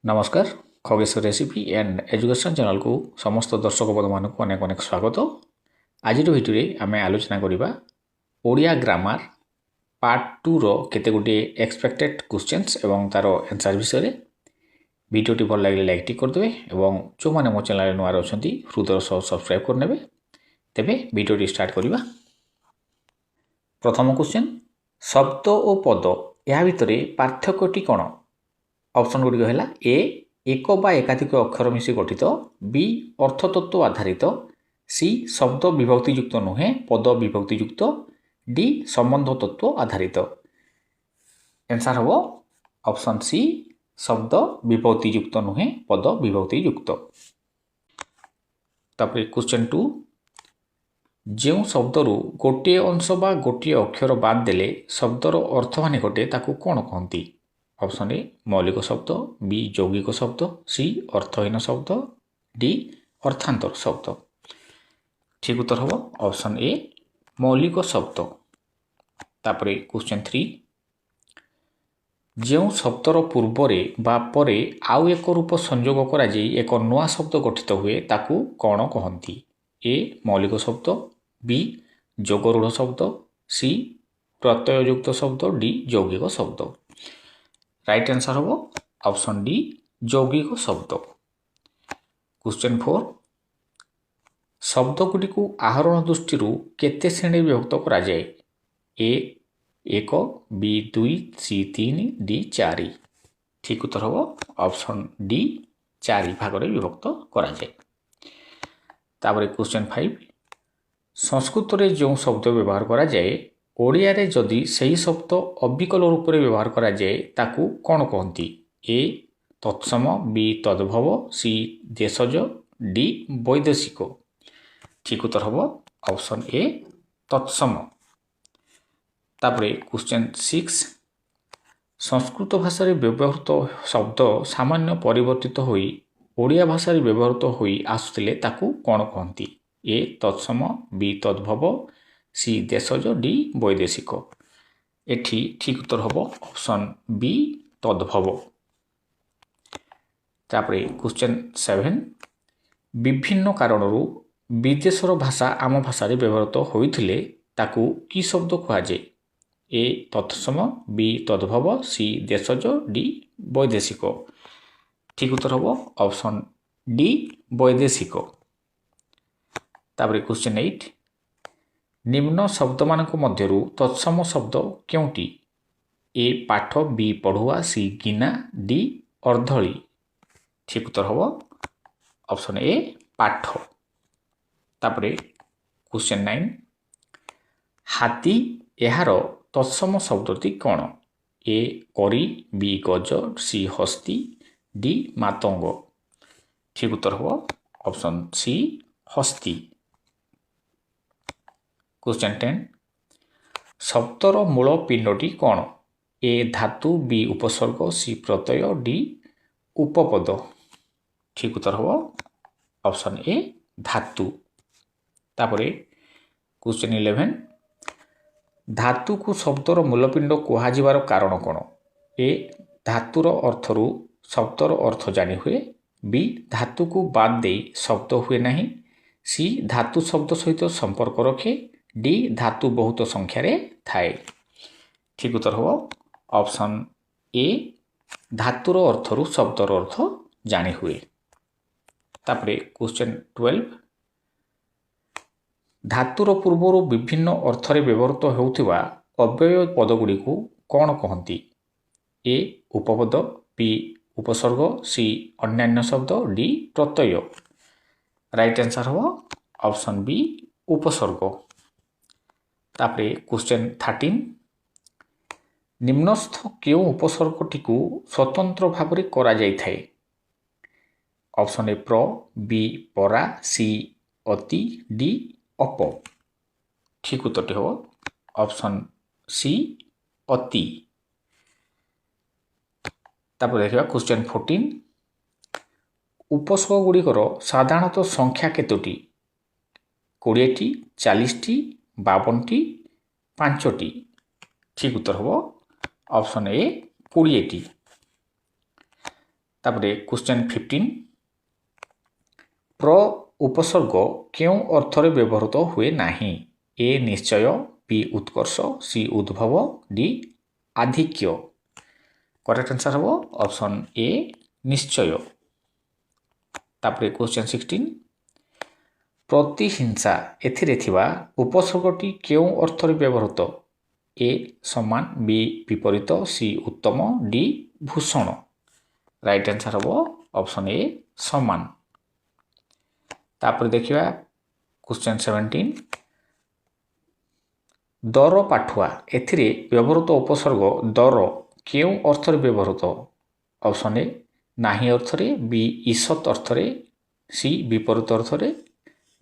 नमस्कार Khagesh recipe and education channel को समस्त दर्शक बंधु मानक अनेक अनेक स्वागत। आज भिडियो आम आलोचना करवा ओडिया ग्रामर पार्ट 2 रो केते गोटे एक्सपेक्टेड क्वेश्चंस एवं तार आंसर विषय। भिडियोटी भल लगे लाइक टी करदे और जो मैंने मो चैनल नुआ अच्छा हृदय सह सब्सक्राइब करने। तेबे भिडियोटी स्टार्ट करवा। प्रथम क्वेश्चन शब्द और पद या भितर पार्थक्यटी कौन? ऑप्शन गुड़िक है ए एक बा एकाधिक अक्षर मिसी गठित, बी अर्थतत्व आधारित, सी शब्द विभक्तियुक्त नुहे पद विभक्तियुक्त, डी संबंध तत्व आधारित। आंसर हम ऑप्शन सी शब्द विभक्तियुक्त नुहे पद विभक्तियुक्त। तापर क्वेश्चन 2 जो शब्दरू गोटे अंश बा गोटे अक्षर बाद देले शब्दर अर्थ हानि घटे ताकू कौन कहती? ऑप्शन ए मौलिक शब्द, बी यौगिक शब्द, सी अर्थहीन शब्द, डी अर्थांतर शब्द। ठीक उत्तर हम ऑप्शन ए मौलिक शब्द। तापर क्वेश्चन 3 जो शब्दर पूर्वरे बा परे आउ एक रूप संयोग करा जाई एक नया शब्द गठित हुए ताकू कौन कहती? ए मौलिक शब्द, बी जोगरूढ़ शब्द, सी प्रत्यययुक्त शब्द, डी यौगिक शब्द। राइट आंसर हम ऑप्शन डी यौगिक शब्द। क्वेश्चन 4 शब्द गुडी को आहरण दृष्टि केते श्रेणी विभक्त करा जाए? ए 1, बी 2, सी 3, डी 4। ठीक उत्तर हम ऑप्शन डी 4 भाग में विभक्त करा जाए। तापर क्वेश्चन 5 संस्कृत रे जो शब्द व्यवहार करा जाए ओडिया रे जदि सही शब्द अविकल रूप में व्यवहार करा जाए ताकू कौन कहती? ए तत्सम, बी तद्भव, सी देशज, डी वैदेशिक। ठीक उत्तर हम ऑप्शन ए तत्सम। तापर क्वेश्चन 6 संस्कृत भाषा रे व्यवहृत शब्द सामान्य परिवर्तित होई ओडिया भाषा रे व्यवहृत होई आसुतिले ताकू कौन कहती? ए तत्सम, बी तद्भव, सी देशज, डी वैदेशिक। एठी ठीक उत्तर हम ऑप्शन बी तद्भव। तापर क्वेश्चन 7 विभिन्न कारणरू विदेशर भाषा आम भाषा रे व्यवहृत होइथिले ताकू की शब्द कहा जाए? ए तत्सम, बी तद्भव, सी देशज, डी वैदेशिक। ठीक उत्तर हम ऑप्शन डी वैदेशिक। तापर क्वेश्चन 8 निम्न शब्द मानक मध्यरु तत्सम शब्द क्योंटी? ए पाठ, बी पढ़ुआ, सी गिना, डी अर्धली। ठीक उत्तर हम ऑप्शन ए पाठ। तापर क्वेश्चन 9 हाथी यार तत्सम शब्दटी कौन? ए करी, बी गज, सी हस्ती, डी मातंग। ठीक उत्तर हम ऑप्शन सी हस्ती। क्वेश्चन 10 शब्दर मूल पिंडटी कौन? ए धातु, बी उपसर्ग, सी प्रत्यय, डी उपपद। ठीक उत्तर हम ऑप्शन ए धातु। तापर क्वेश्चन 11 धातु को शब्दर मूलपिंड कहुवर कारण कौन? ए धातुर अर्थरू शब्दर अर्थ जानी हुए, बी धातु को बाद दे शब्द हुए नहीं, सी धातु शब्द सहित संपर्क रखे, डी धातु बहुत संख्यार थाए। ठीक उत्तर हम ऑप्शन ए धातुर अर्थरू शब्दर अर्थ जानी हुए। तापर क्वेश्चन 12 धातुर पूर्वर विभिन्न अर्थरे व्यवहृत होउथिबा अव्यय पदगुड़ी को कौन कहती? ए उपपद, बी उपसर्ग, सी अन्यान्य शब्द, डी प्रत्यय। राइट आंसर हम ऑप्शन बी उपसर्ग। तापर क्वेश्चन 13 निम्नस्थ क्यों उपसर्गटी को स्वतंत्र भाव में करा जाई थाए? ऑप्शन ए प्र, बी परा, सी अति, डी अप। ठीक उत्तर हम ऑप्शन सी अति। तापर देखिए क्वेश्चन 14 उपसर्ग गुड़िकर साधारणतः संख्या केतोटी? 20टी, 40टी, 52टी, 5टी। ठीक उत्तर हम ऑप्शन ए 20टी। तापरे क्वेश्चन 15 प्र उपसर्ग क्यों अर्थरे व्यवहृत हुए नाही ए निश्चय बी उत्कर्ष सी उद्भव डी आधिक्य करेक्ट आंसर हम ऑप्शन ए निश्चय तापरे क्वेश्चन 16 प्रतिहिंसा एथिरे थिबा उपसर्गटी क्यों अर्थरे व्यवहृत ए समान बी विपरीत सी उत्तम डी भूषण राइट आंसर हम ऑप्शन ए समान तापर देखिबा क्वेश्चन 17 दर पाठुआ एथिरे व्यवहृत उपसर्ग दर क्यों अर्थरे व्यवहृत ऑप्शन ए नाही अर्थरे बी ईसत अर्थरे सी विपरीत अर्थरे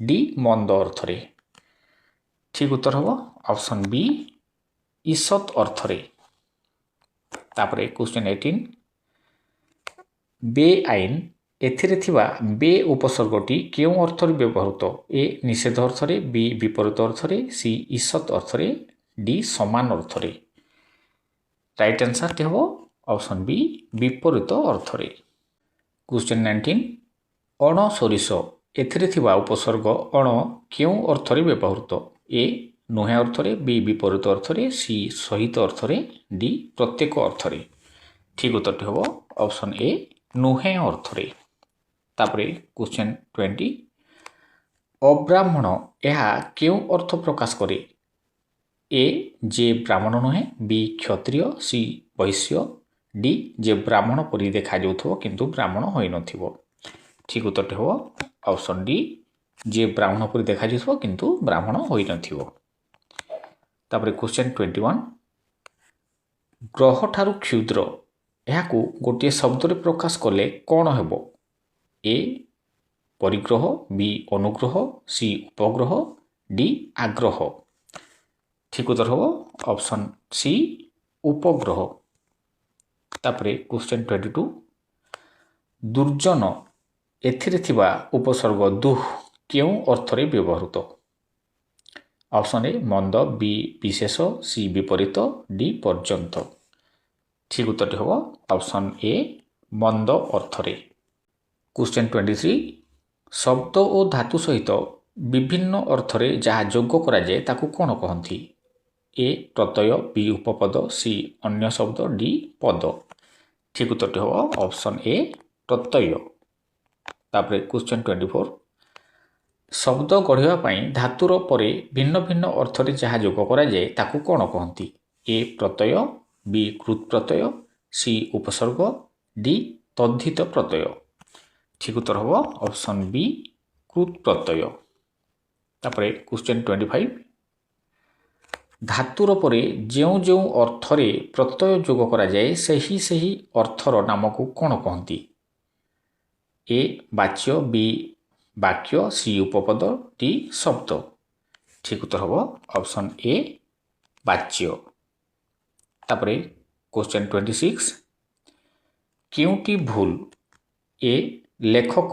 डी मंद अर्थरे ठीक उत्तर हम ऑप्शन बी ईसत अर्थरे तापरे क्वेश्चन 18 बेआईन एथिरे थिबा बे उपसर्गटी क्यों अर्थरे व्यवहृत ए निषेध अर्थरे बी विपरीत अर्थरे सी ईसत अर्थरे डी समान अर्थरे राइट आंसर टी हम ऑप्शन बी विपरीत अर्थरे क्वेश्चन 19 अण सोरिष एथिरे थिबा उपसर्ग अण क्यों अर्थरे व्यवहृत ए नुहे अर्थरे बी विपरीत अर्थरे सी सहित अर्थरे डी प्रत्येक अर्थरे ठीक उत्तर हम ऑप्शन ए नुहे अर्थरे तापरे क्वेश्चन 20 अब्राह्मण यह क्यों अर्थ प्रकाश करे ए जे ब्राह्मण नुहे बी क्षत्रिय सी वैश्य डी जे ब्राह्मण परि देखा जाउथो किंतु ब्राह्मण होई नथिबो ठीक उत्तर हम ऑप्शन डी जे ब्राह्मण परि देखा जाउथो किंतु ब्राह्मण होई नथिबो तापरे क्वेश्चन 21 ग्रह ठारू क्षुद्र यहाकू गोटे शब्द रे प्रकाश कले कौन हेबो ए परिग्रह बी अनुग्रह सी उपग्रह डी आग्रह ठीक उत्तर हम ऑप्शन सी उपग्रह तापरे क्वेश्चन 22 दुर्जन एथिरे थिबा उपसर्ग दुह क्यों अर्थरे व्यवहृत ऑप्शन ए मंद बी विशेष सी विपरीत डी पर्यंत ठीक उत्तर हम ऑप्शन ए मंद अर्थरे क्वेश्चन 23 शब्द और धातु सहित विभिन्न अर्थरे जहाँ जोग करा जाए ताकू कौन कहती ए प्रत्यय बी उपपद सी अन्य शब्द डी पद ठीक उत्तर हम ऑप्शन ए प्रत्यय तापरे क्वेश्चन 24 शब्द गढ़िया पाई धातुर परे भिन्न भिन्न अर्थरे जहाँ जोग करा जाए ताकू कौन कहती ए प्रत्यय बी कृत प्रत्यय सी उपसर्ग डी तद्धित प्रत्यय ठीक उत्तर हम ऑप्शन बी कृत प्रत्यय तापरे क्वेश्चन 25 धातुर परे जेउ जेउ अर्थरे प्रत्यय जोग करा जाए सही सही अर्थर नाम को कौन कहती ए वाच्य बी वाक्य सी उपपद डी शब्द ठीक उत्तर हम ऑप्शन ए वाच्य तापरे क्वेश्चन 26 क्योंटी भूल ए लेखक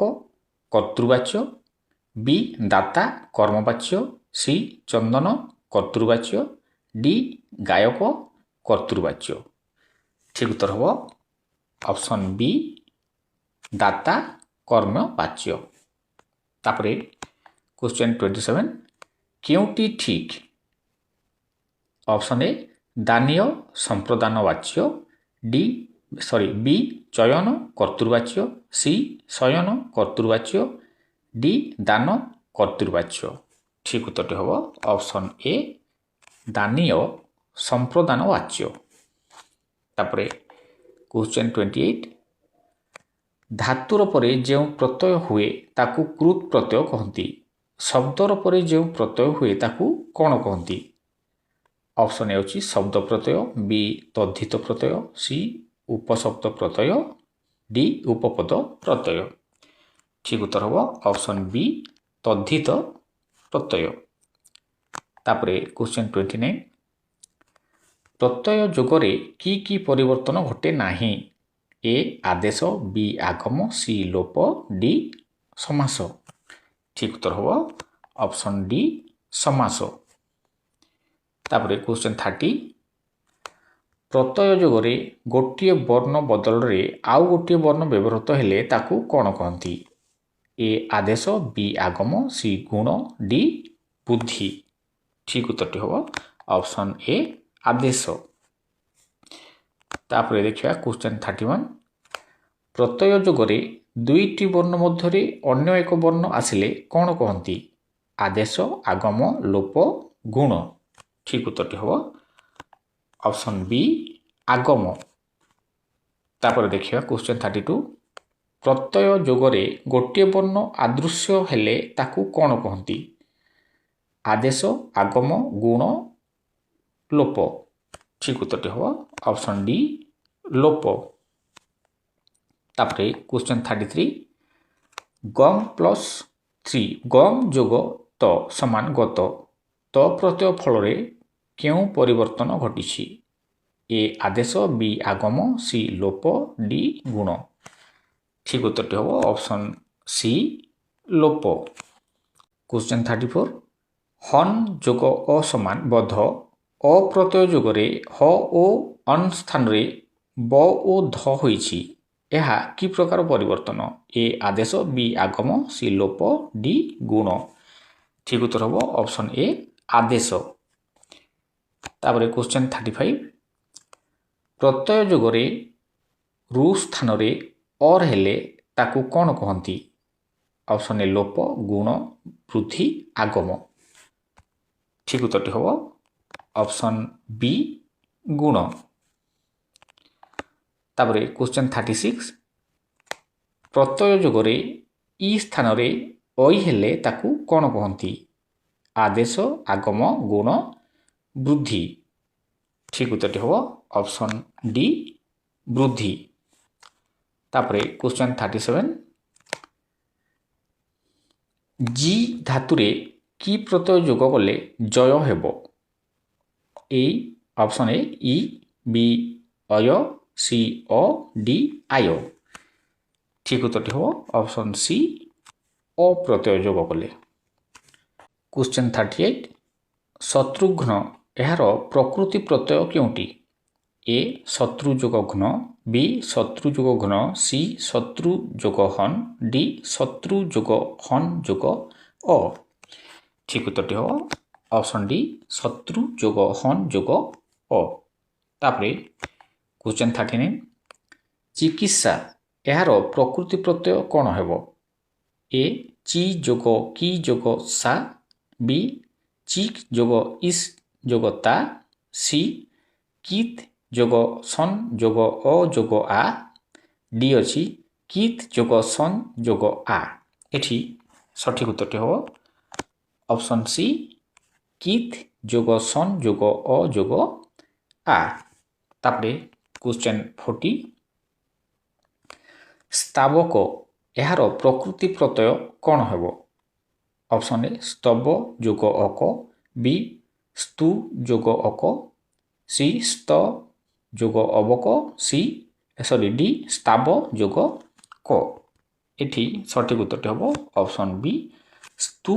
कर्तृवाच्य बी दाता कर्मवाच्य सी चंदन कर्तृवाच्य डी गायक कर्तृवाच्य ठीक उत्तर हम ऑप्शन बी दाता कर्मवाच्य तापरे क्वेश्चन 27 क्योंटी ठीक ऑप्शन ए दानीय संप्रदान वाच्य बी चयन कर्तृवाच्य सी शयन कर्तृवाच्य डी दान कर्तृवाच्य ठीक उत्तर हम ऑप्शन ए दानीय संप्रदान वाच्य तापरे क्वेश्चन 28 धातुर परे जो प्रत्यय हुए ताकू कृत प्रत्यय कहती शब्दर परे जो प्रत्यय हुए ताकू कौन कहती ऑप्शन ए होची शब्द प्रत्यय बी तद्धित प्रत्यय सी उपशब्द प्रत्यय डी उपपद प्रत्यय ठीक उत्तर हम ऑप्शन बी तद्धित प्रत्यय तापरे क्वेश्चन 29 प्रत्यय जोगरे की परिवर्तन घटे नाही ए आदेश बी आगम सी लोप डी समास ठीक उत्तर हम ऑप्शन डी समास तापरे क्वेश्चन 30 ପ୍ରତ୍ୟୟ ଯୋଗରେ ଗୋଟିଏ ବର୍ଣ୍ଣ ବଦଳରେ ଆଉ ଗୋଟିଏ ବର୍ଣ୍ଣ ବ୍ୟବହୃତ ହେଲେ ତାକୁ କ'ଣ କହନ୍ତି? ଏ ଆଦେଶ, ବି ଆଗମ, ସି ଗୁଣ, ଡି ବୁଦ୍ଧି। ଠିକ୍ ଉତ୍ତରଟି ହେବ ଅପସନ୍ ଏ ଆଦେଶ। ତାପରେ ଦେଖିବା କ୍ୱେଶ୍ଚନ୍ 31। ପ୍ରତ୍ୟୟ ଯୋଗରେ ଦୁଇଟି ବର୍ଣ୍ଣ ମଧ୍ୟରେ ଅନ୍ୟ ଏକ ବର୍ଣ୍ଣ ଆସିଲେ କ'ଣ କହନ୍ତି? ଆଦେଶ, ଆଗମ, ଲୋପ, ଗୁଣ। ଠିକ୍ ଉତ୍ତରଟି ହେବ ଅପସନ୍ ବି ଆଗମ। ତାପରେ ଦେଖିବା କ୍ୱେଶ୍ଚନ୍ 32। ପ୍ରତ୍ୟୟ ଯୋଗରେ ଗୋଟିଏ ବର୍ଣ୍ଣ ଆଦୃଶ୍ୟ ହେଲେ ତାକୁ କ'ଣ କହନ୍ତି? ଆଦେଶ, ଆଗମ, ଗୁଣ, ଲୋପ। ଠିକ୍ ଉତ୍ତରଟି ହେବ ଅପସନ୍ ଡି ଲୋପ। ତାପରେ କ୍ୱେଶ୍ଚନ୍ 33। ଗମ୍ ପ୍ଲସ୍ 3 ଗମ୍ ଯୋଗ ତ ସମାନ ଗତ ତ ପ୍ରତ୍ୟୟ ଫଳରେ କେଉଁ ପରିବର୍ତ୍ତନ ଘଟିଛି? ଏ ଆଦେଶ, ବି ଆଗମ, ସି ଲୋପ, ଡି ଗୁଣ। ଠିକ୍ ଉତ୍ତରଟି ହେବ ଅପସନ୍ ସି ଲୋପ। କ୍ୱେଶ୍ଚନ୍ 34। ହନ୍ ଯୋଗ ଅସମାନ ବଧ ଅପ୍ରତ୍ୟୟ ଯୋଗରେ ହ ଓ ଅନ୍ ସ୍ଥାନରେ ବ ଓ ଧ ହୋଇଛି। ଏହା କି ପ୍ରକାର ପରିବର୍ତ୍ତନ? ଏ ଆଦେଶ, ବି ଆଗମ, ସି ଲୋପ, ଡି ଗୁଣ। ଠିକ୍ ଉତ୍ତର ହେବ ଅପସନ୍ ଏ ଆଦେଶ। ତାପରେ କ୍ୱେଶ୍ଚନ୍ 35। ପ୍ରତ୍ୟୟ ଯୋଗରେ ରୁ ସ୍ଥାନରେ ଅର୍ ହେଲେ ତାକୁ କ'ଣ କହନ୍ତି? ଅପସନ୍ ଏ ଲୋପ, ଗୁଣ, ବୃଦ୍ଧି, ଆଗମ। ଠିକ୍ ଉତ୍ତରଟି ହେବ ଅପସନ୍ ବି ଗୁଣ। ତାପରେ କ୍ୱେଶ୍ଚନ୍ 36। ପ୍ରତ୍ୟୟ ଯୋଗରେ ଇ ସ୍ଥାନରେ ଐ ହେଲେ ତାକୁ କ'ଣ କହନ୍ତି? ଆଦେଶ, ଆଗମ, ଗୁଣ, ବୃଦ୍ଧି। ଠିକ୍ ଉତ୍ତରଟି ହେବ ଅପସନ୍ ଡି ବୃଦ୍ଧି। ତାପରେ କ୍ୱେଶ୍ଚନ୍ 37। ଜି ଧାତୁରେ କି ପ୍ରତ୍ୟୟ ଯୋଗ କଲେ ଜୟ ହେବ? ଏ ଅପସନ୍ ଏ ଇ, ବି ଅୟ, ସି ଅ, ଡି ଆୟ। ଠିକ୍ ଉତ୍ତରଟି ହେବ ଅପସନ୍ ସି ଅ ପ୍ରତ୍ୟୟ ଯୋଗ କଲେ। କ୍ୱେଶ୍ଚନ୍ 38। ଶତ୍ରୁଘ୍ନ ଏହାର ପ୍ରକୃତି ପ୍ରତ୍ୟୟ କେଉଁଟି? ଏ ଶତ୍ରୁ ଯୋଗ ଘ୍ନ, ବି ଶତ୍ରୁ ଯୋଗ ଘ୍ନ, ସି ଶତ୍ରୁ ଯୋଗ ହନ୍, ଡି ଶତ୍ରୁ ଯୋଗ ହନ୍ ଯୋଗ ଅ। ଠିକ୍ ଉତ୍ତରଟି ହେବ ଅପସନ୍ ଡି ଶତ୍ରୁ ଯୋଗ ହନ୍ ଯୋଗ ଅ। ତାପରେ କ୍ୱେଶ୍ଚନ୍ 39। ଚିକିତ୍ସା ଏହାର ପ୍ରକୃତି ପ୍ରତ୍ୟୟ କ'ଣ ହେବ? ଏ ଚି ଯୋଗ କି ଯୋଗ ସା, ବି ଚିକ୍ ଯୋଗ ଇସ୍ ଯୋଗ ତା, ସି କିତ୍ ଯୋଗ ସନ୍ ଯୋଗ ଅ ଯୋଗ ଆ, ଡି ଅଛି କିତ୍ ଯୋଗ ସନ୍ ଯୋଗ ଆ। ଏଠି ସଠିକ୍ ଉତ୍ତରଟି ହେବ ଅପସନ୍ ସି କିତ୍ ଯୋଗ ସନ୍ ଯୋଗ ଅ ଯୋଗ ଆ। ତାପରେ କ୍ୱେଶ୍ଚନ୍ 40। ସ୍ତାବକ ଏହାର ପ୍ରକୃତି ପ୍ରତ୍ୟୟ କ'ଣ ହେବ? ଅପସନ୍ ଏ ସ୍ତବ ଯୋଗ ଅକ, ବି ସ୍ତୁ ଯୋଗ ଅକ, ସି ସ୍ତ ଯୋଗ ଅବକ, ଡି ସ୍ତାବ ଯୋଗ କ। ଏଠି ସଠିକ୍ ଉତ୍ତରଟି ହେବ ଅପସନ୍ ବି ସ୍ତୁ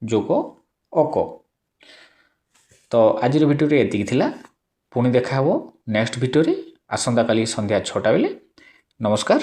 ଯୋଗ ଅକ। ତ ଆଜିର ଭିଡ଼ିଓରେ ଏତିକି ଥିଲା। ପୁଣି ଦେଖା ହେବ ନେକ୍ସଟ ଭିଡ଼ିଓରେ ଆସନ୍ତାକାଲି ସନ୍ଧ୍ୟା 6ଟା ବେଳେ। ନମସ୍କାର।